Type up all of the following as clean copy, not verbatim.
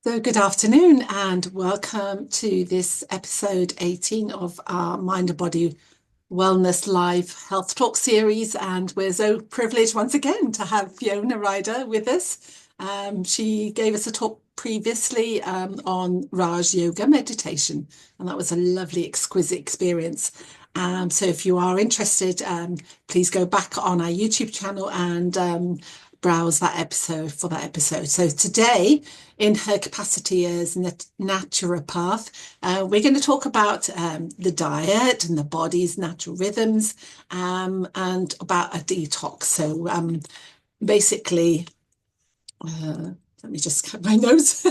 So, good afternoon and welcome to this episode 18 of our Mind and Body Wellness Live Health Talk series. And we're so privileged once again to have Fiona Ryder with us. She gave us a talk previously on Raj Yoga meditation, and that was a lovely, exquisite experience. So if you are interested, please go back on our YouTube channel and browse that episode for that episode. So today, in her capacity as naturopath, we're going to talk about the diet and the body's natural rhythms, and about a detox. So basically, let me just cut my notes.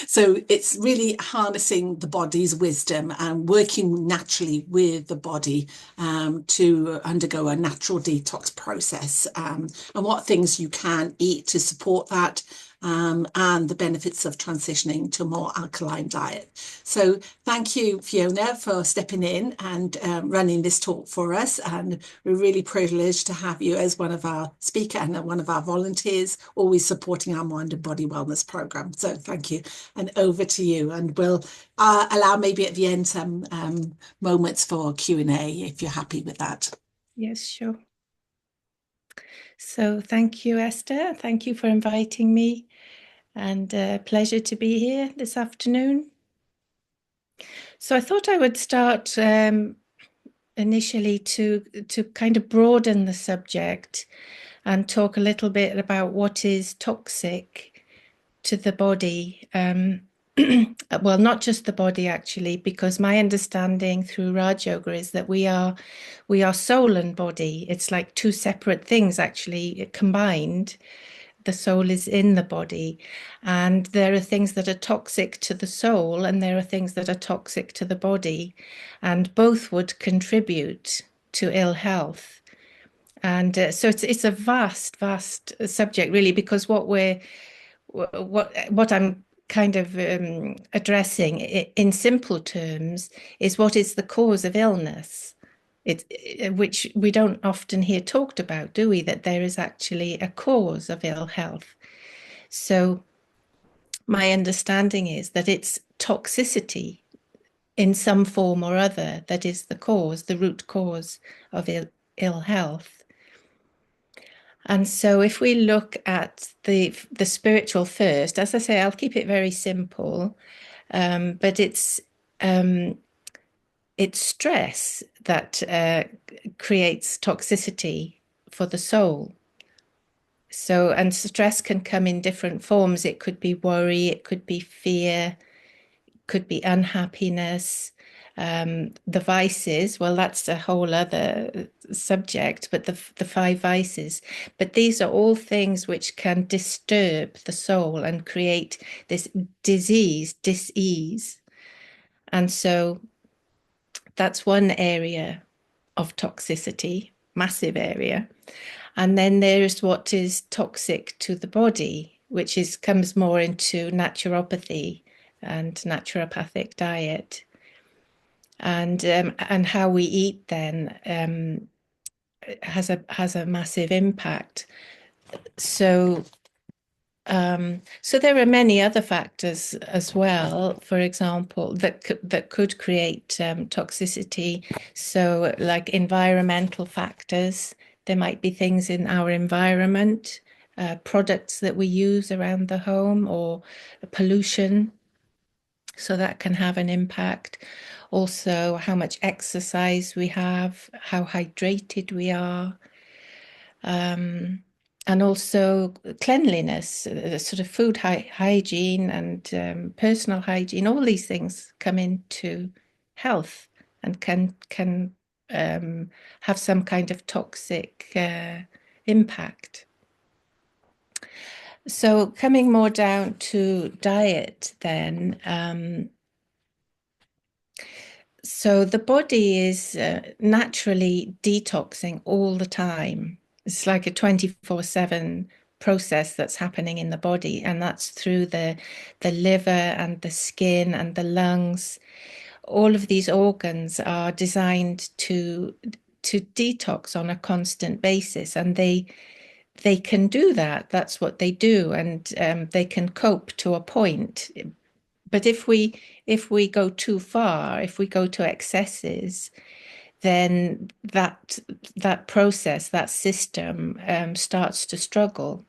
So it's really harnessing the body's wisdom and working naturally with the body to undergo a natural detox process, and what things you can eat to support that, and the benefits of transitioning to a more alkaline diet. So thank you, Fiona, for stepping in and running this talk for us. And we're really privileged to have you as one of our speakers and one of our volunteers, always supporting our Mind and Body Wellness program. So thank you. And over to you. And we'll allow maybe at the end some moments for Q&A if you're happy with that. Yes, sure. So thank you, Esther. Thank you for inviting me, and pleasure to be here this afternoon. So I thought I would start initially to kind of broaden the subject and talk a little bit about what is toxic to the body. Well, not just the body, actually, because my understanding through Raj Yoga is that we are soul and body. It's like two separate things, actually, combined. The soul is in the body, and there are things that are toxic to the soul, and there are things that are toxic to the body, and both would contribute to ill health. And so it's a vast subject, really, because what I'm kind of addressing in simple terms is what is the cause of illness, which we don't often hear talked about, do we? That there is actually a cause of ill health. So my understanding is that it's toxicity in some form or other that is the cause, the root cause of ill health. And so if we look at the spiritual first, as I say, I'll keep it very simple, but it's stress that creates toxicity for the soul. So, and stress can come in different forms. It could be worry, it could be fear, it could be unhappiness. The vices, well, that's a whole other subject, but the five vices. But these are all things which can disturb the soul and create this dis-ease. And so that's one area of toxicity, massive area. And then there's what is toxic to the body, which comes more into naturopathy and naturopathic diet. And how we eat then has a massive impact. So there are many other factors as well, for example, that could create toxicity. So like environmental factors, there might be things in our environment, products that we use around the home, or pollution. So that can have an impact. Also, how much exercise we have, how hydrated we are, and also cleanliness, sort of food hygiene and personal hygiene. All these things come into health and can have some kind of toxic impact. So coming more down to diet then, so the body is naturally detoxing all the time. It's like a 24/7 process that's happening in the body, and that's through the liver and the skin and the lungs. All of these organs are designed to detox on a constant basis, and they they can do that. That's what they do, and they can cope to a point. But if we go too far, if we go to excesses, then that process, that system starts to struggle.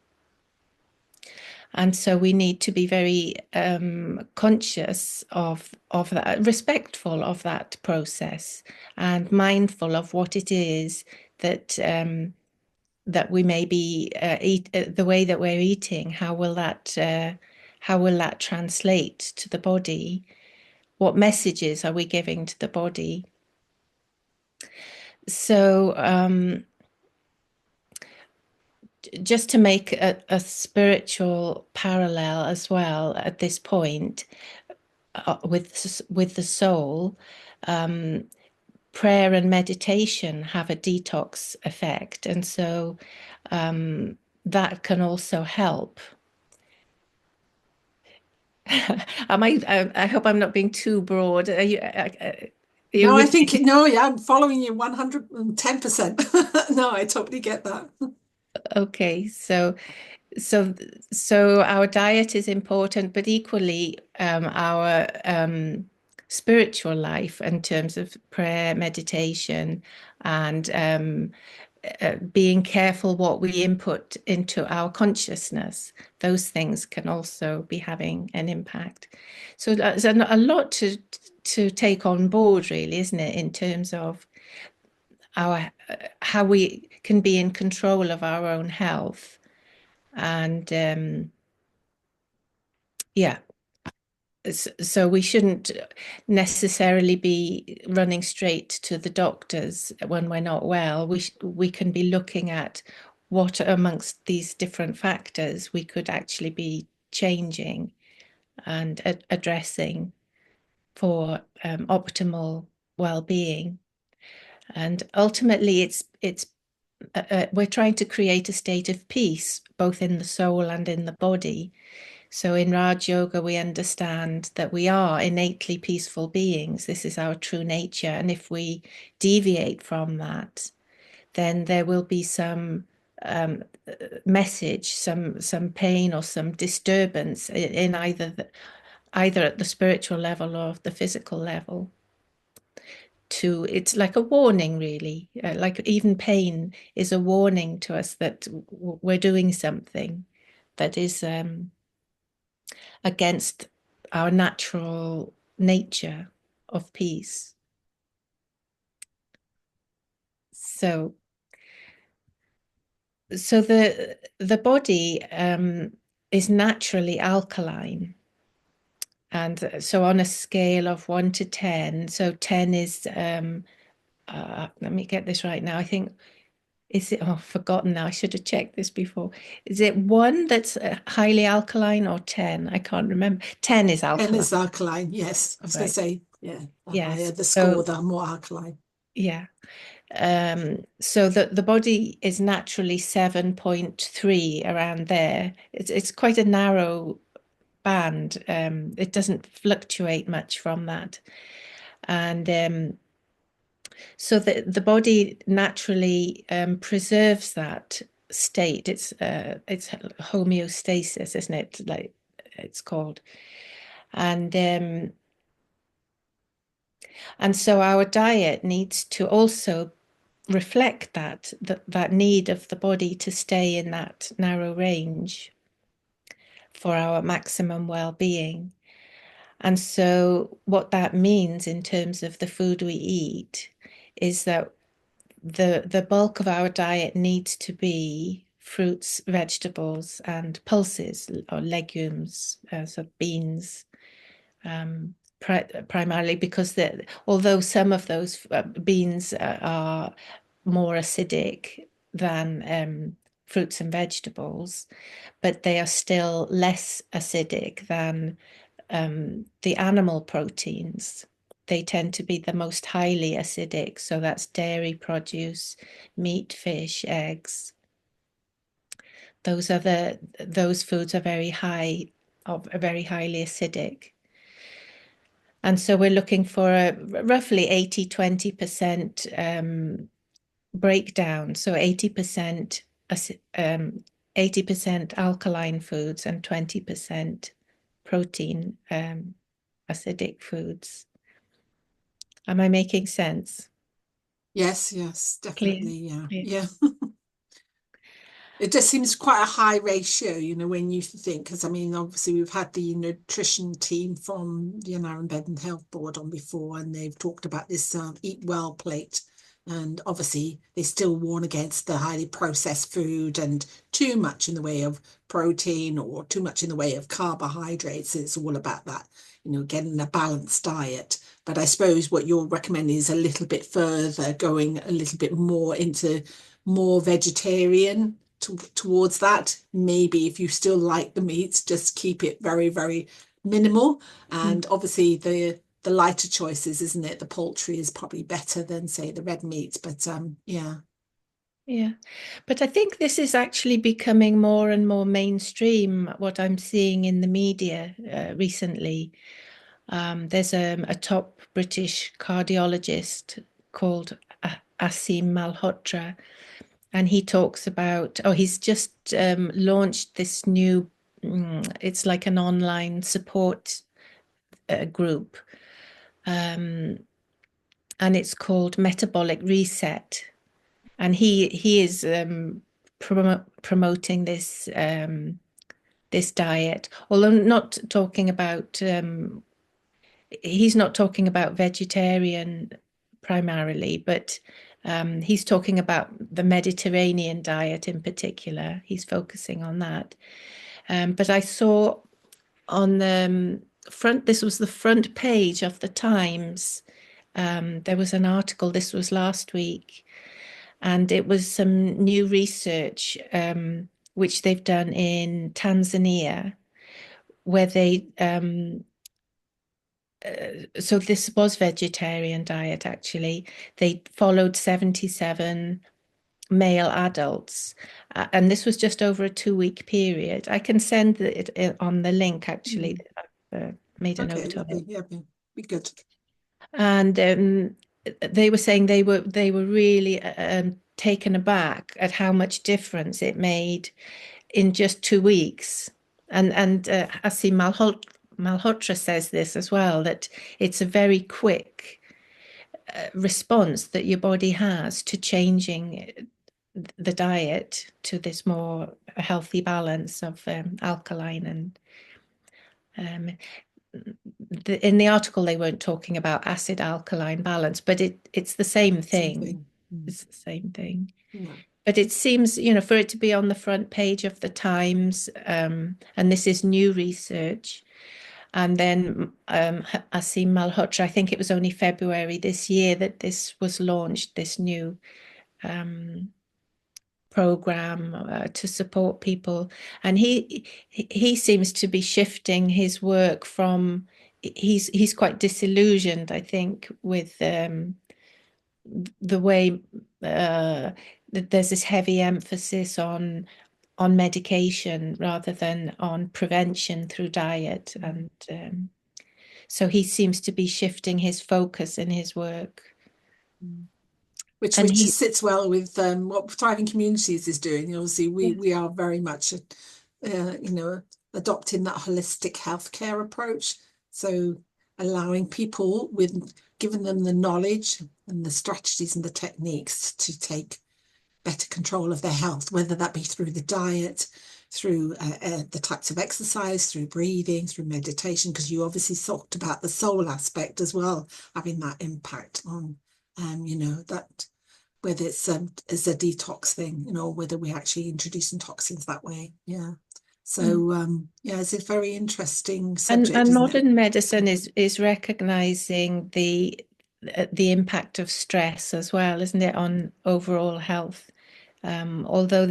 And so we need to be very conscious of that, respectful of that process, and mindful of what it is that that we may be the way that we're eating. How will that translate to the body? What messages are we giving to the body? So just to make a spiritual parallel as well at this point, with the soul, prayer and meditation have a detox effect, and so that can also help. I hope I'm not being too broad. Are you No, I with think me? no, yeah, I'm following you 110%. No, I totally get that. Okay, so so our diet is important, but equally our spiritual life in terms of prayer, meditation, and being careful what we input into our consciousness. Those things can also be having an impact. So there's a lot to take on board, really, isn't it, in terms of our how we can be in control of our own health. And yeah, so we shouldn't necessarily be running straight to the doctors when we're not well. We can be looking at what amongst these different factors we could actually be changing and addressing for optimal well-being. And ultimately, it's we're trying to create a state of peace, both in the soul and in the body. So in Raj Yoga, we understand that we are innately peaceful beings. This is our true nature. And if we deviate from that, then there will be some message, some pain or some disturbance in either at the spiritual level or the physical level. It's like a warning, really. Like even pain is a warning to us that we're doing something that is against our natural nature of peace. So, so the body is naturally alkaline, and so on a scale of 1 to 10, so 10 is let me get this right now. I think is it? Oh, I've forgotten now. I should have checked this before. Is it 1 that's highly alkaline, or 10? I can't remember. 10 is And alkaline, it's alkaline, yes. I was going to right? say, yeah, the higher Yes. the score, So the more alkaline. yeah. So the body is naturally 7.3, around there. It's quite a narrow band. It doesn't fluctuate much from that. And so the body naturally preserves that state. It's homeostasis, isn't it? Like it's called. And and so our diet needs to also reflect that need of the body to stay in that narrow range for our maximum well-being. And so what that means in terms of the food we eat is that the bulk of our diet needs to be fruits, vegetables, and pulses or legumes, so beans, primarily because although some of those beans are more acidic than fruits and vegetables, but they are still less acidic than the animal proteins. They tend to be the most highly acidic, so that's dairy produce, meat, fish, eggs. Those foods are very highly acidic. And so we're looking for a roughly 80-20% breakdown. So 80% um, 80% alkaline foods and 20% protein, acidic foods. Am I making sense? Yes, yes, Clear, definitely. Yeah, clear. yeah. It just seems quite a high ratio, when you think, because I mean, obviously we've had the nutrition team from the Aaron Bed and Health Board on before, and they've talked about this eat well plate. And obviously they still warn against the highly processed food and too much in the way of protein or too much in the way of carbohydrates. It's all about that, getting a balanced diet. But I suppose what you're recommending is a little bit further, going a little bit more into more vegetarian towards that. Maybe if you still like the meats, just keep it very, very minimal. Mm. And obviously the lighter choices, isn't it? The poultry is probably better than say the red meat. But yeah. Yeah, but I think this is actually becoming more and more mainstream, what I'm seeing in the media recently. There's a top British cardiologist called Asim Malhotra, and he talks about, he's just launched this new, it's like an online support group, and it's called Metabolic Reset. And he is promoting this diet, although not talking about he's not talking about vegetarian primarily, but he's talking about the Mediterranean diet in particular. He's focusing on that. But I saw on the front, this was the front page of the Times. There was an article, this was last week, and it was some new research which they've done in Tanzania, where so this was vegetarian diet actually. They followed 77 male adults, and this was just over a 2-week period. I can send it on the link actually. Mm. I've made a Okay, note of it. lovely. Yeah, be good. And they were saying they were really taken aback at how much difference it made in just 2 weeks. And Asim Malhotra says this as well, that it's a very quick response that your body has to changing the diet to this more healthy balance of alkaline and in the article they weren't talking about acid alkaline balance, but it's the same Same thing. thing. Mm. It's the same thing. Yeah. But it seems, for it to be on the front page of the Times, and this is new research. And then Asim Malhotra, I think it was only February this year that this was launched, this new program to support people. And he seems to be shifting his work from, he's quite disillusioned, I think, with the way there's this heavy emphasis on medication rather than on prevention through diet. And so he seems to be shifting his focus in his work. Mm. which And which he, sits well with what Thriving Communities is doing. Obviously, we yes, we are very much, adopting that holistic healthcare approach. So allowing people with giving them the knowledge and the strategies and the techniques to take better control of their health, whether that be through the diet, through the types of exercise, through breathing, through meditation, because you obviously talked about the soul aspect as well, having that impact on, that whether it's a detox thing, whether we're actually introducing toxins that way. Yeah. mm. So yeah, it's a very interesting and subject, and isn't it? modern medicine is recognizing the impact of stress as well, isn't it, on overall health? Although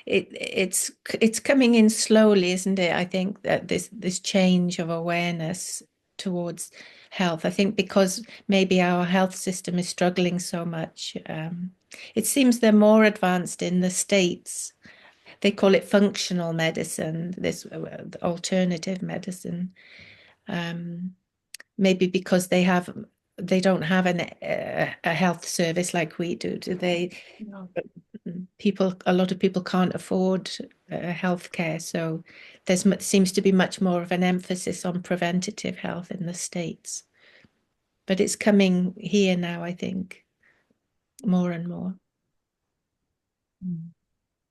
it's coming in slowly, isn't it? I think that this change of awareness towards health. I think because maybe our health system is struggling so much. It seems they're more advanced in the States. They call it functional medicine, this alternative medicine. Maybe because they don't have a health service like we do. Do they? No. a lot of people can't afford healthcare, so seems to be much more of an emphasis on preventative health in the States. But it's coming here now, I think, more and more.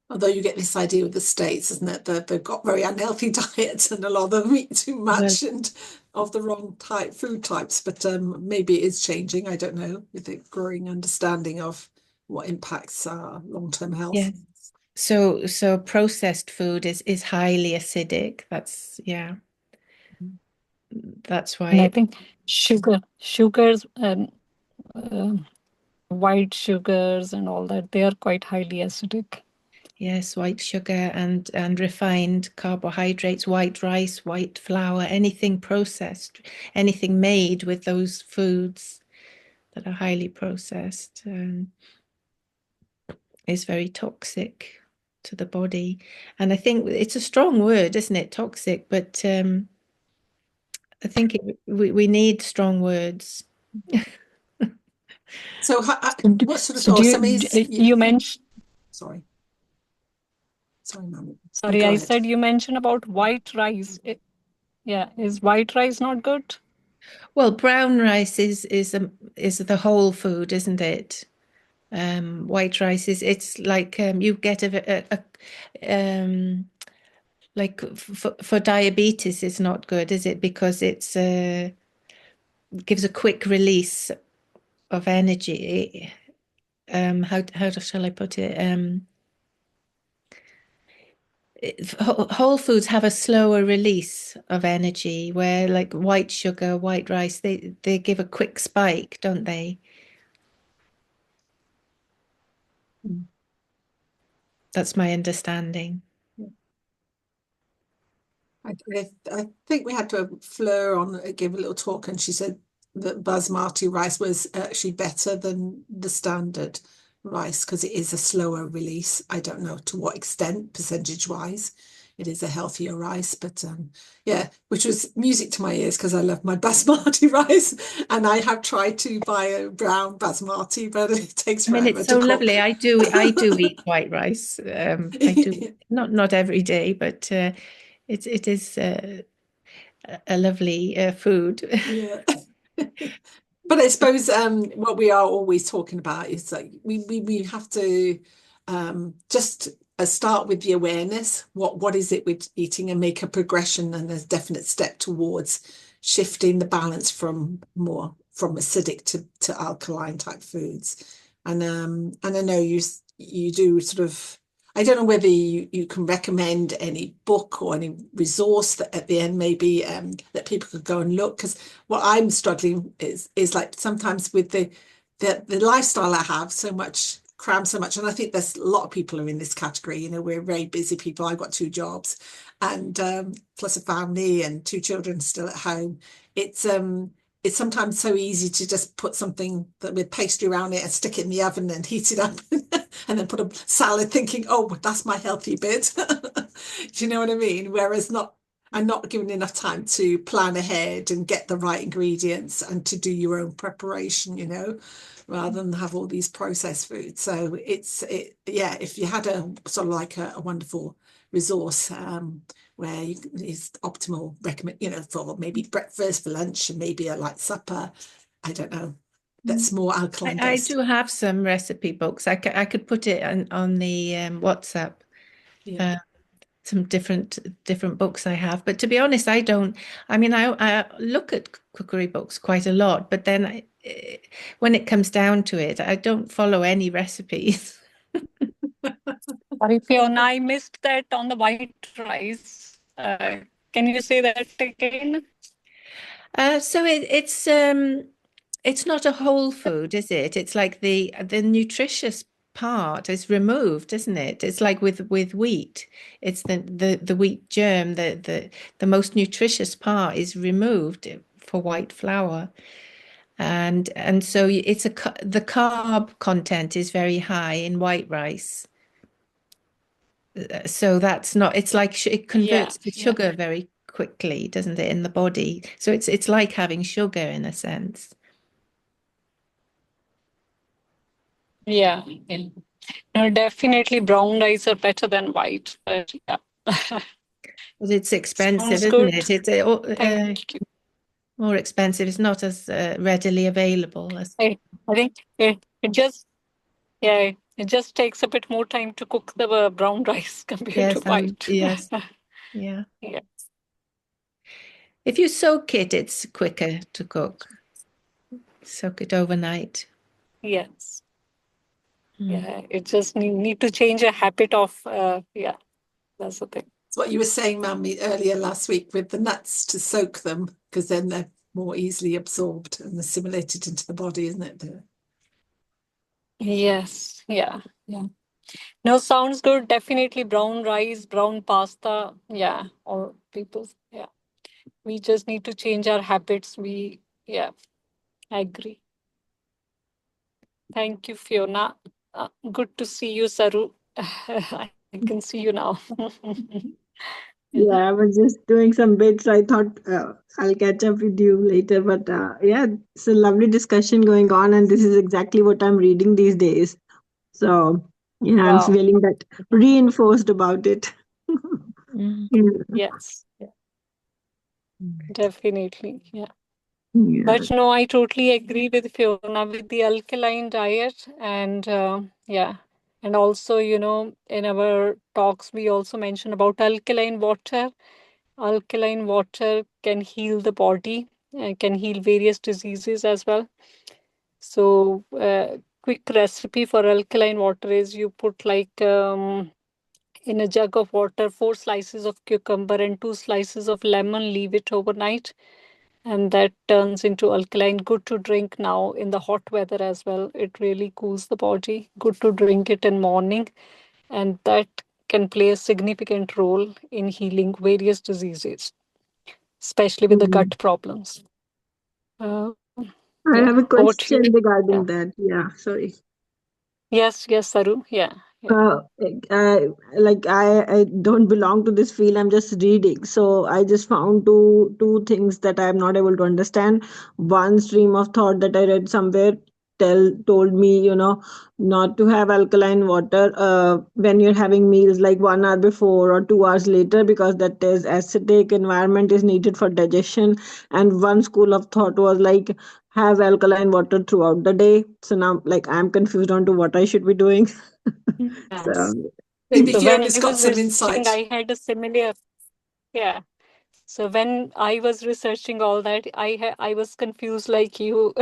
Although you get this idea with the States, isn't it? That they've got very unhealthy diets and a lot of them eat too much and of the wrong food types. But maybe it is changing. I don't know, with the growing understanding of what impacts our long-term health. Yes. So processed food is highly acidic. That's why. And I think sugars and white sugars and all that, they are quite highly acidic. Yes, white sugar and refined carbohydrates, white rice, white flour, anything processed, anything made with those foods that are highly processed is very toxic to the body. And I think it's a strong word, isn't it? Toxic, but I think we need strong words. So what sort of you mentioned sorry, ma'am. Sorry, I said you mentioned about white rice. Is white rice not good? Well, brown rice is the whole food, isn't it? White rice it's like you get like for diabetes, it's not good, is it? Because it's gives a quick release of energy. How shall I put it? Whole foods have a slower release of energy, where like white sugar, white rice, they give a quick spike, don't they? That's my understanding. I think we had to have Fleur give a little talk, and she said that basmati rice was actually better than the standard rice because it is a slower release. I don't know to what extent, percentage wise, it is a healthier rice, but which was music to my ears because I love my basmati rice, and I have tried to buy a brown basmati, but it takes forever. It's so lovely. I do eat white rice. I do not every day, but it is a lovely food. Yeah. But I suppose what we are always talking about is like we have to just start with the awareness. What is it we're eating, and make a progression and a definite step towards shifting the balance from acidic to alkaline type foods. And I know you do sort of. I don't know whether you can recommend any book or any resource that at the end maybe that people could go and look, because what I'm struggling is like sometimes with the lifestyle I have, so much cram so much, and I think there's a lot of people are in this category. You know, we're very busy people. I've got 2 jobs and plus a family and 2 children still at home. It's sometimes so easy to just put something with pastry around it and stick it in the oven and heat it up and then put a salad thinking, oh, that's my healthy bit. Do you know what I mean? Whereas I'm not given enough time to plan ahead and get the right ingredients and to do your own preparation, you know, rather than have all these processed foods. So if you had a sort of like a wonderful resource where is optimal recommend, you know, for maybe breakfast, for lunch, and maybe a light supper. I don't know. That's more alkaline. I do have some recipe books. I could put it on the WhatsApp. Yeah. Some different books I have, but to be honest, I don't. I mean, I look at cookery books quite a lot, but then when it comes down to it, I don't follow any recipes. Sorry, Fiona, I missed that on the white rice. Can you say that again? So it's not a whole food, is it? It's like the nutritious part is removed, isn't it? It's like with wheat. It's the wheat germ, the most nutritious part is removed for white flour. And so it's the carb content is very high in white rice. So that's not, it's like it converts to sugar very quickly, doesn't it, in the body? So it's like having sugar in a sense. Yeah. No, definitely brown rice are better than white. But yeah, Well, it's expensive, sounds isn't good. it? It's Thank you. more expensive. It's not as readily available as. I think it just it just takes a bit more time to cook the brown rice compared to Yes, white. yes, yeah. Yeah. If you soak it, it's quicker to cook. Soak it overnight. Yes. Mm. Yeah. It just need to change a habit of yeah. That's the thing. It's what you were saying, Mammy, earlier last week with the nuts, to soak them, because then they're more easily absorbed and assimilated into the body, isn't it? Yes. Yeah. Yeah. No, sounds good. Definitely brown rice, brown pasta. Yeah. Or people. Yeah. We just need to change our habits. Yeah, I agree. Thank you, Fiona. Good to see you, Saru. I can see you now. Yeah, I was just doing some bits. I thought I'll catch up with you later. But yeah, it's a lovely discussion going on, and this is exactly what I'm reading these days. So yeah, I'm Wow. feeling that reinforced about it. Mm. Yeah. Yes. Yeah, definitely. Yeah. Yeah. But no, I totally agree with Fiona with the alkaline diet. And yeah. And also, in our talks, we also mentioned about alkaline water. Alkaline water can heal the body and can heal various diseases as well. So, quick recipe for alkaline water is you put like in a jug of water 4 slices of cucumber and 2 slices of lemon, leave it overnight, and that turns into alkaline. Good to drink now in the hot weather as well. It really cools the body. Good to drink it in morning, and that can play a significant role in healing various diseases, especially with the Mhm. gut problems. Uh, I yeah, have a over to you. question Yeah. regarding that. Yeah, sorry. Yes, Saru. Yeah, yeah. Uh, uh, like I don't belong to this field. I'm just reading. So I just found two things that I'm not able to understand. One stream of thought that I read somewhere told me, not to have alkaline water when you're having meals like 1 hour before or 2 hours later, because that is acidic environment is needed for digestion. And one school of thought was like have alkaline water throughout the day. So now like I'm confused on to what I should be doing. Yes. So, Maybe So when Fiona's I got was some researching, insight. I had a similar, yeah. So when I was researching all that, I was confused like you.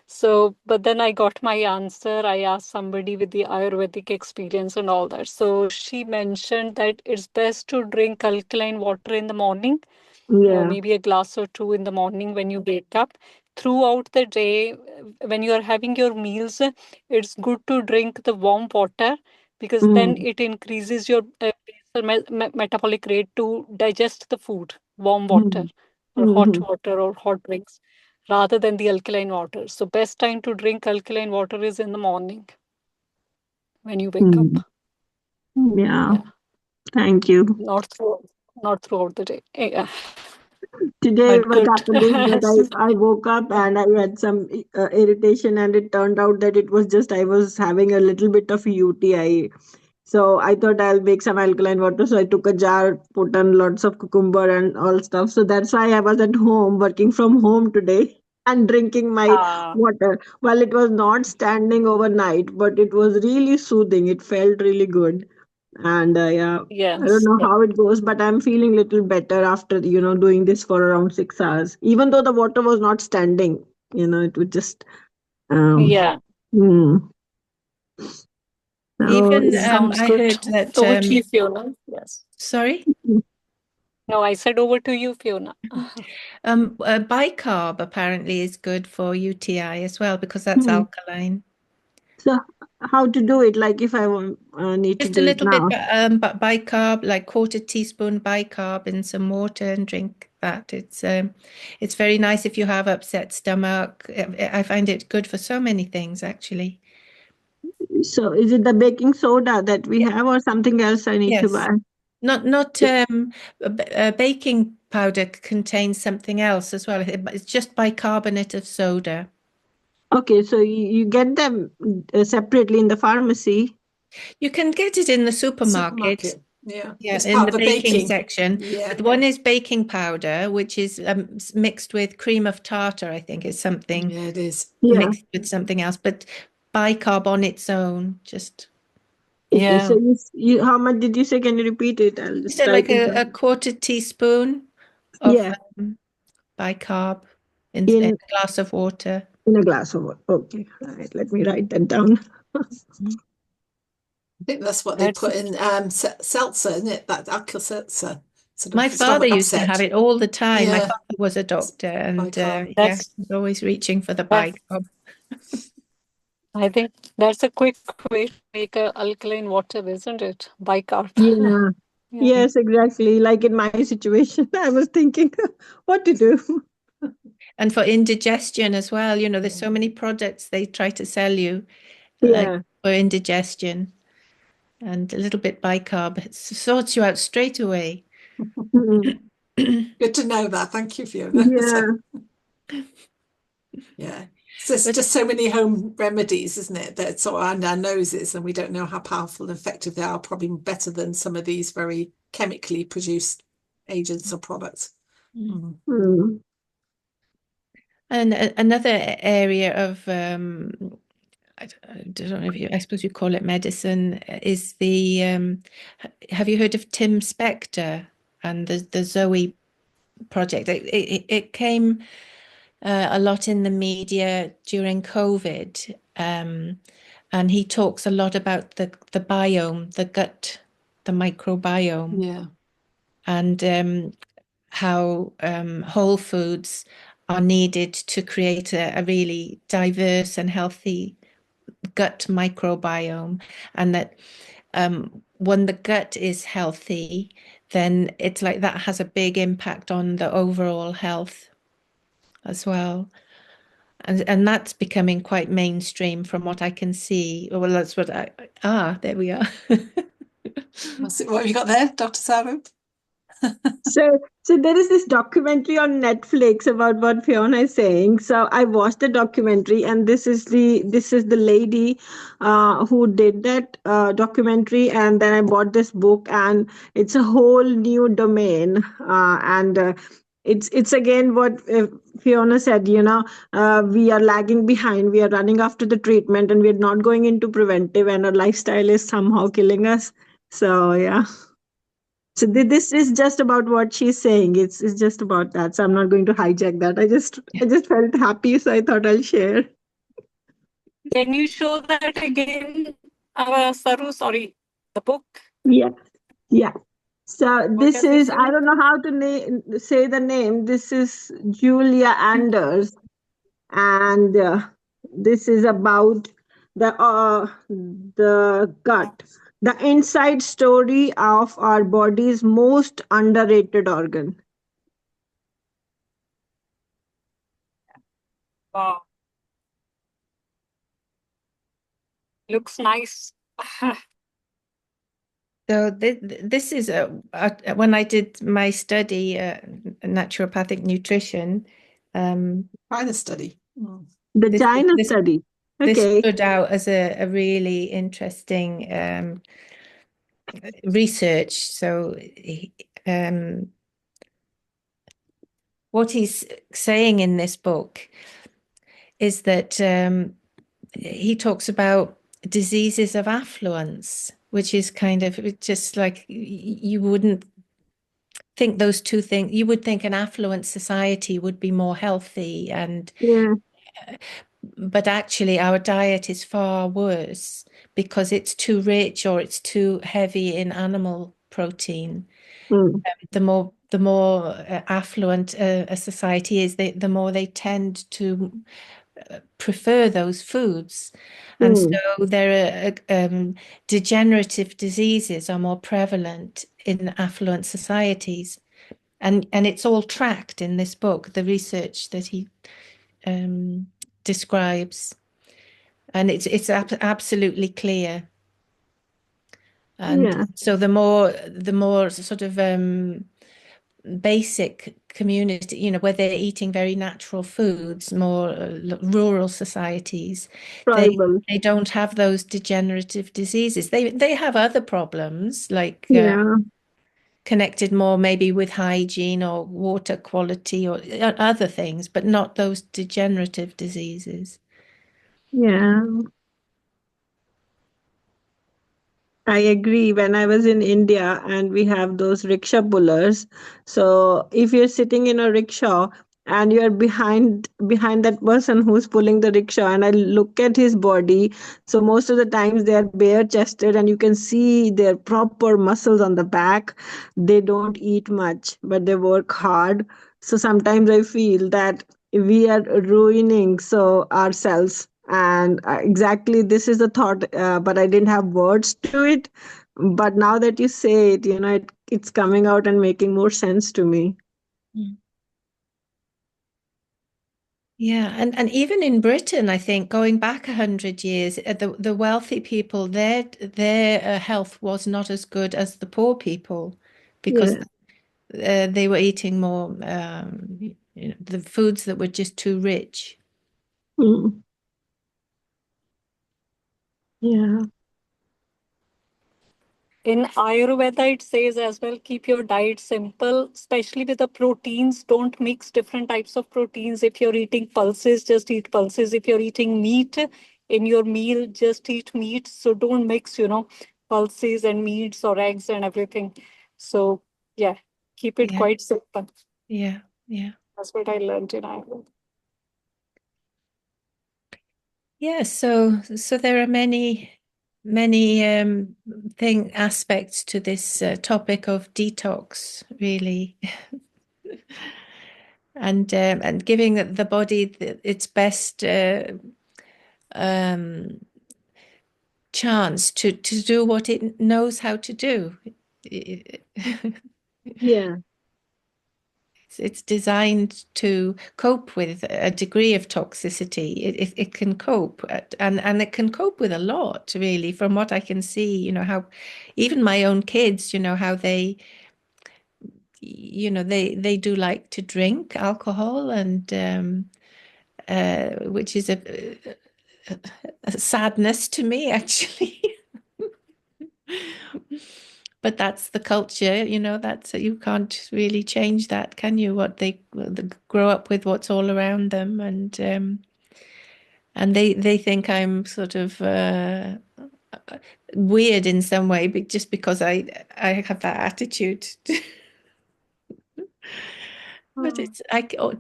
So, but then I got my answer. I asked somebody with the Ayurvedic experience and all that. So she mentioned that it's best to drink alkaline water in the morning, yeah. maybe a glass or two in the morning when you wake up. Throughout the day, when you are having your meals, it's good to drink the warm water, because then Mm, it increases your basal metabolic rate to digest the food. Warm water mm, or hot mhm, water or hot drinks rather than the alkaline water. So best time to drink alkaline water is in the morning when you wake mm. up. Yeah, Yeah, thank you. not throughout the day. Yeah, Today, but what good. happened is that I woke up and I had some irritation, and it turned out that it was just I was having a little bit of UTI. So I thought I'll make some alkaline water. So I took a jar, put on lots of cucumber and all stuff. So that's why I was at home, working from home today and drinking my Ah, water. Well, it was not standing overnight, but it was really soothing. It felt really good. And yeah, I don't yes. know how it goes, but I'm feeling little better after, doing this for around 6 hours. Even though the water was not standing, it would just, um, Yeah, hmm. So, Even sounds I good. heard that. Over to you, Fiona. Yes. Sorry. yeah. No, I said over to you, Fiona. Bicarb apparently is good for UTI as well because that's Hmm. alkaline. So, how to do it? Like, if I want, need to Just a do it little bit, now. but bicarb, like quarter teaspoon bicarb in some water and drink that. It's very nice if you have upset stomach. I find it good for so many things actually. So, is it the baking soda that we have, or something else I need to Yes, buy? not baking powder contains something else as well. It's just bicarbonate of soda. Okay, so you get them separately in the pharmacy. You can get it in the supermarket. Supermarket. Yeah. Yeah, It's in part the of the baking baking. section. Yeah. But one is baking powder, which is mixed with cream of tartar, I think is something Yeah, it is. Yeah. mixed with something else. But bicarb on its own, just Okay. So Yeah. how much did you say? Can you repeat it? I'll is just it write like it a down. quarter teaspoon of Yeah. bicarb in a In glass of water? a glass of water. Okay. All right. Let me write that down. I think that's what they That's put in seltzer, isn't it? That alkyl seltzer, sort My of father stomach used to have upset. it all the time. My Yeah, father was a doctor, and bicarb. yeah, that's he's always reaching for the that's bicarb. I think that's a quick way to make a alkaline water, isn't it? Bicarb. Yeah. Yeah. Yes, exactly. Like in my situation, I was thinking what to do. And for indigestion as well, there's so many products they try to sell you, like Yeah. for indigestion, and a little bit bicarb. It sorts you out straight away. Mm. Good to know that. Thank you, Fiona. Yeah. Yeah. So there's But just so many home remedies, isn't it? That's sort of under our noses, and we don't know how powerful and effective they are. Probably better than some of these very chemically produced agents or products. Mm. Mm. and another area of I don't know if I suppose you call it medicine, is the have you heard of Tim Spector and the Zoe project? It came a lot in the media during COVID, and he talks a lot about the biome, the gut, the microbiome, Yeah. and how whole foods are needed to create a really diverse and healthy gut microbiome, and that when the gut is healthy, then it's like that has a big impact on the overall health as well. And that's becoming quite mainstream from what I can see. Well, that's what there we are. What have you got there, Dr. Saru? So there is this documentary on Netflix about what Fiona is saying. So I watched the documentary, and this is the lady who did that documentary, and then I bought this book, and it's a whole new domain, and it's again what Fiona said. We are lagging behind. We are running after the treatment, and we're not going into preventive, and our lifestyle is somehow killing us. So yeah. So this is just about what she's saying. It's just about that. So I'm not going to hijack that. I just felt happy, so I thought I'll share. Can you show that again, Saru? Sorry, the book. Yeah, yeah. So What this does it is, say? I don't know how to say the name. This is Julia Anders, and this is about the gut, the inside story of our body's most underrated organ. Wow, looks nice. So this is when I did my study, naturopathic nutrition. Kind of study. Mm. The This China this study. this Okay. stood out as a really interesting research. So what he's saying in this book is that he talks about diseases of affluence, which is kind of just like you wouldn't think those two things. You would think an affluent society would be more healthy, Yeah. but actually our diet is far worse because it's too rich or it's too heavy in animal protein. Mm. The more affluent a society is, the more they tend to prefer those foods. And Mm. so there are degenerative diseases are more prevalent in affluent societies. And it's all tracked in this book, the research that he describes. And it's absolutely clear. And Yeah. so the more sort of basic community, where they're eating very natural foods, more rural societies, Tribal. they don't have those degenerative diseases. They have other problems like Yeah. connected more maybe with hygiene or water quality or other things, but not those degenerative diseases. Yeah. I agree. When I was in India and we have those rickshaw pullers, so if you're sitting in a rickshaw and you're behind that person who's pulling the rickshaw, and I look at his body, so most of the times they are bare chested and you can see their proper muscles on the back. They don't eat much, but they work hard. So sometimes I feel that we are ruining so ourselves, and exactly this is the thought, but I didn't have words to it. But now that you say it, it's coming out and making more sense to me. Yeah, and even in Britain, I think going back 100 years, the wealthy people, their health was not as good as the poor people because Yeah. they were eating more the foods that were just too rich. Mm. Yeah. In Ayurveda, it says as well, keep your diet simple, especially with the proteins. Don't mix different types of proteins. If you're eating pulses, just eat pulses. If you're eating meat in your meal, just eat meat. So don't mix, pulses and meats or eggs and everything. So, yeah, keep it Yeah, quite simple. yeah. That's what I learned in Ayurveda. Yeah, so there are many aspects to this topic of detox, really, and giving the body its best chance to do what it knows how to do. Yeah. It's designed to cope with a degree of toxicity. It can cope, and it can cope with a lot, really, from what I can see, how even my own kids, how they, they do like to drink alcohol, and which is a sadness to me, actually. But that's the culture, that's you can't really change that, can you? What they grow up with, what's all around them, and they think I'm sort of weird in some way, just because I have that attitude. But it's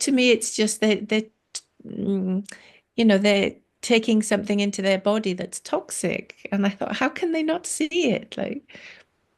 to me, it's just mm, they're taking something into their body that's toxic, and I thought, how can they not see it?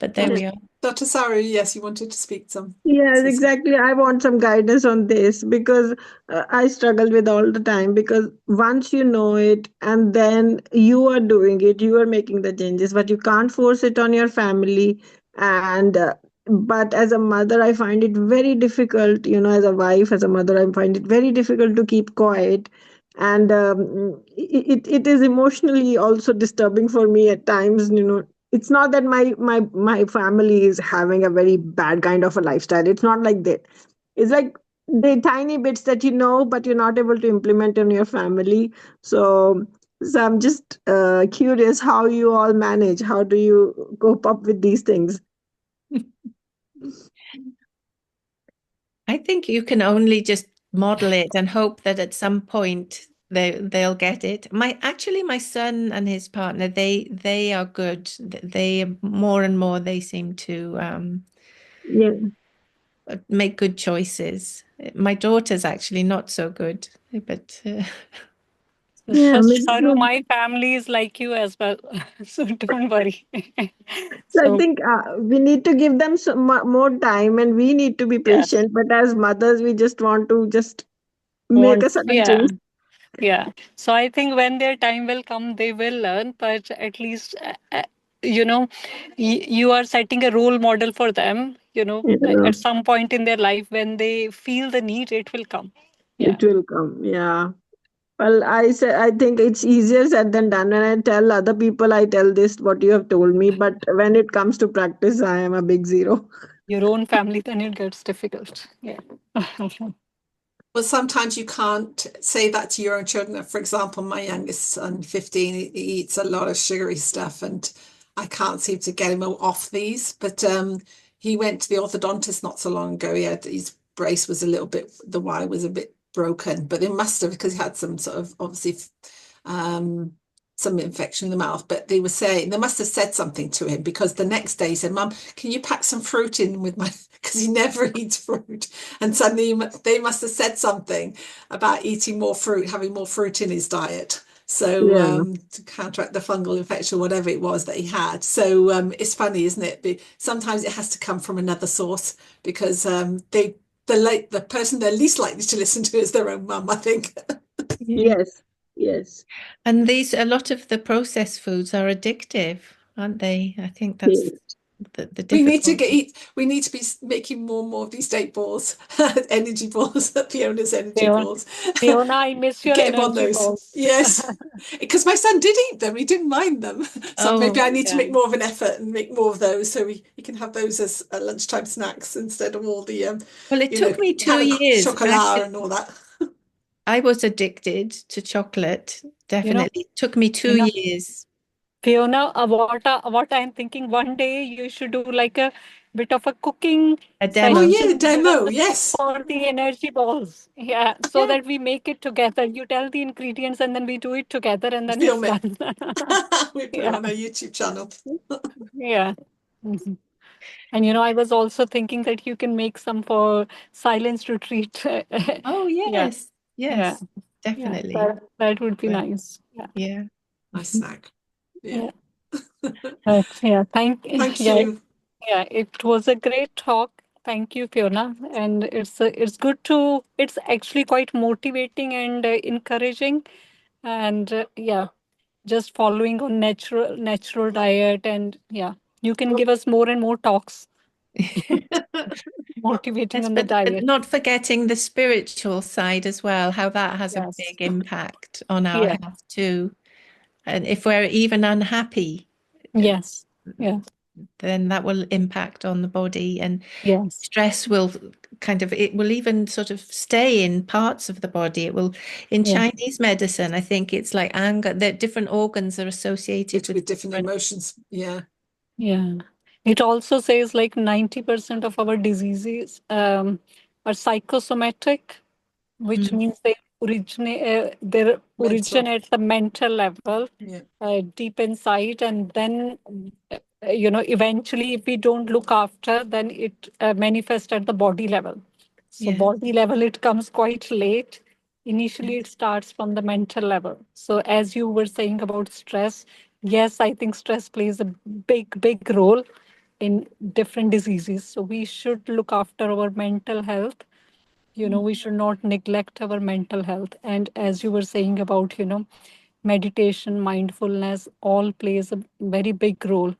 But there we are. Dr. Saru, yes, you wanted to speak some. Yes, exactly. I want some guidance on this because I struggle with all the time, because once you know it and then you are doing it, you are making the changes, but you can't force it on your family. And but as a mother, I find it very difficult, as a wife, as a mother, I find it very difficult to keep quiet. And it is emotionally also disturbing for me at times. It's not that my family is having a very bad kind of a lifestyle. It's not like that. It's like the tiny bits that but you're not able to implement in your family. So I'm just curious how you all manage. How do you cope up with these things? I think you can only just model it and hope that at some point they'll get it. My son and his partner, they are good. They more and more they seem to Yeah. make good choices. My daughter's actually not so good, but Yeah, Saru, my family is like you as well. So don't worry. so I So, think we need to give them some more time, and we need to be yes, patient. But as mothers, we just want to just make want, a sudden yeah. change. Yeah. So I think when their time will come, they will learn. But at least, you know, you are setting a role model for them. Yeah, At some point in their life, when they feel the need, it will come. Yeah. it will come. Yeah. Well, I think it's easier said than done. When I tell other people, I tell this what you have told me, but when it comes to practice, I am a big zero. your own family, then it gets difficult. Yeah. Well, sometimes you can't say that to your own children. For example, my youngest son, 15, he eats a lot of sugary stuff, and I can't seem to get him off these. But he went to the orthodontist not so long ago. He had his brace was a little bit, the wire was a bit broken, but it must have, because he had some sort of obviously some infection in the mouth. But they were saying they must have said something to him, because the next day he said, "Mum, can you pack some fruit in with my," because he never eats fruit. And suddenly they must have said something about eating more fruit, having more fruit in his diet. So Yeah. to counteract the fungal infection, whatever it was that he had. So it's funny, isn't it? Sometimes it has to come from another source, because the person they're least likely to listen to is their own mum, I think. Yeah. Yes. Yes. And a lot of the processed foods are addictive, aren't they? I think that's Yes. the We need to difficulty. we need to be making more and more of these date balls, energy balls, Fiona's energy Fiona, balls. Fiona, I miss your Get him on energy those. balls. Yes. Because my son did eat them. He didn't mind them. So maybe Oh, I need to Yeah. make more of an effort and make more of those, so he can have those as lunchtime snacks instead of all the well, it took me 2 having years. chocolate Actually, and all that. I was addicted to chocolate. You know, Definitely. It took me 2 you know, years. Fiona, what I'm thinking, one day you should do like a bit of a cooking A Oh demo. yeah, session demo. Yes. for the energy balls. Yeah, so Yeah. that we make it together. You tell the ingredients and then we do it together, and then it's Film it. done. We put it Yeah, on our YouTube channel. yeah. Mhm. And I was also thinking that you can make some for silence retreat. Oh, Yeah, yes. yeah, Yes, yeah. definitely. That would be Well, nice. Yeah, yeah. Nice snack. Yeah. yeah. But yeah, Thank yeah, you. yeah. It was a great talk. Thank you, Fiona. And it's good to. It's actually quite motivating and encouraging. And yeah, just following on natural diet, and yeah, you can give us more and more talks motivating Yes, on the but diet. not forgetting the spiritual side as well, how that has a Yes, big impact on our yeah, health too. And if we're even unhappy, yes, yeah, then that will impact on the body, and yes, stress will it will even sort of stay in parts of the body. It will, in yeah, Chinese medicine, I think it's like anger, that different organs are associated with With different different. emotions. Yeah. yeah. It also says like 90% of our diseases are psychosomatic, which Mm, means their origin Mental. at the mental level, Yeah. deep inside, and then eventually, if we don't look after, then it manifests at the body level. So yeah. body level, it comes quite late. Initially, it starts from the mental level. So as you were saying about stress, yes, I think stress plays a big role in different diseases. So we should look after our mental health. We should not neglect our mental health. And as you were saying about, meditation, mindfulness, all plays a very big role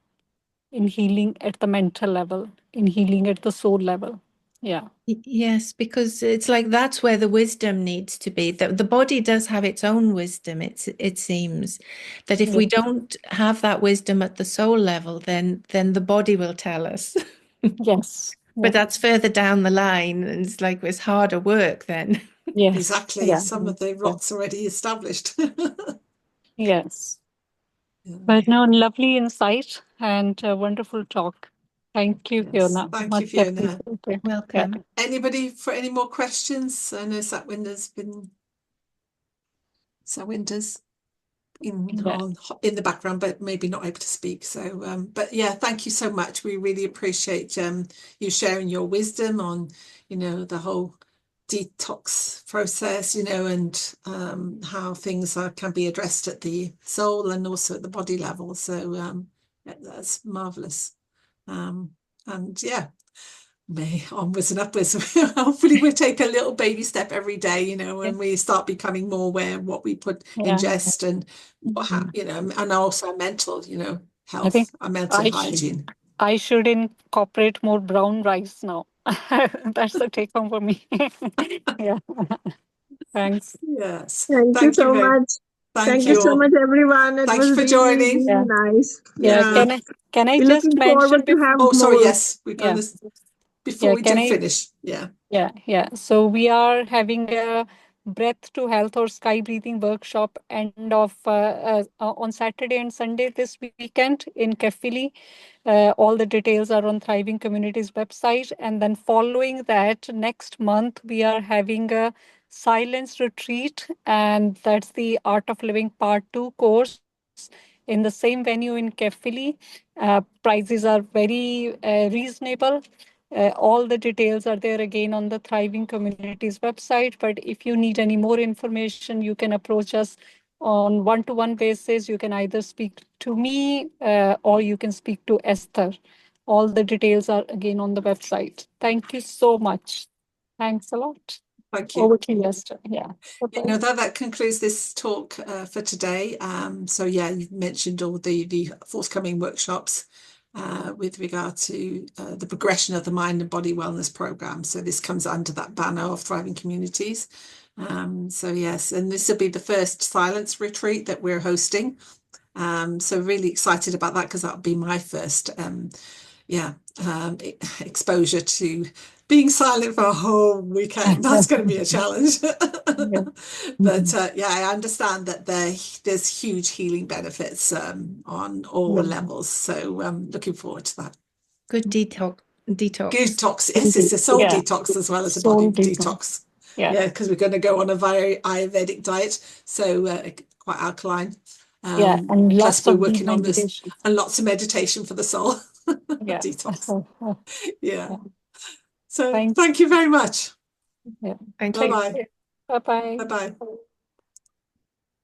in healing at the mental level, in healing at the soul level. Yeah. Yes, because it's like that's where the wisdom needs to be. The body does have its own wisdom. It seems that if Yeah. we don't have that wisdom at the soul level, then the body will tell us. Yes. But Yeah. that's further down the line, and it's like it's harder work then. Yes. Exactly. Yeah. Some of the Yeah. rocks already established. Yes. Yeah. But no, lovely insight and a wonderful talk. Thank you, Yes. Fiona. Thank you, Much Fiona. appreciated. Yeah. Welcome. Anybody for any more questions? I know Satwinder's Yeah. in the background, but maybe not able to speak. So, but yeah, thank you so much. We really appreciate you sharing your wisdom on, the whole detox process, and how things can be addressed at the soul and also at the body level. So that's marvelous. And yeah, may onwards and upwards. Hopefully we'll take a little baby step every day, when we start becoming more aware of what we Yeah. ingest and and also mental, I think health, our mental I hygiene. I should incorporate more brown rice now. That's the take home for me. Yeah. Thanks. Yes. Thank you Thank you so very much. thank Thank you you so all. much, everyone. It Thank you was for really, joining. really Yeah. nice. Yeah. Yeah. Can I We're just looking mention forward to before? have Oh, sorry, more. yes, we've done Yeah. this. before Yeah, we can do I? finish. Yeah. Yeah. So we are having a breath to health or sky breathing workshop end of on Saturday and Sunday this weekend in Kefili. All the details are on Thriving Communities website. And then following that, next month, we are having a silence retreat, and that's the Art of Living Part 2 course in the same venue in Kefili. Prices are very reasonable. All the details are there again on the Thriving Communities website. But if you need any more information, you can approach us on one-to-one basis. You can either speak to me or you can speak to Esther. All the details are again on the website. Thank you so much. Thanks a lot. Thank you. Over to you, Esther. Yeah. You know, that concludes this talk for today. So yeah, you've mentioned all the forthcoming workshops with regard to the progression of the mind and body wellness program. So this comes under that banner of Thriving Communities. So yes, and this will be the first silence retreat that we're hosting. So really excited about that, because that'll be my first exposure to being silent for a whole weekend. That's going to be a challenge. But I understand that there's huge healing benefits on all levels. So looking forward to that. Good detox. Detox. Yes, it's a soul detox as well as a body detox. Yeah, because we're going to go on a very Ayurvedic diet, so quite alkaline. and Plus lots we're of working on this, meditation. and lots of meditation for the soul. Yeah. Detox. Yeah. Yeah. So thank you very much. Yeah. Thank Bye you. bye. Bye-bye. Bye bye.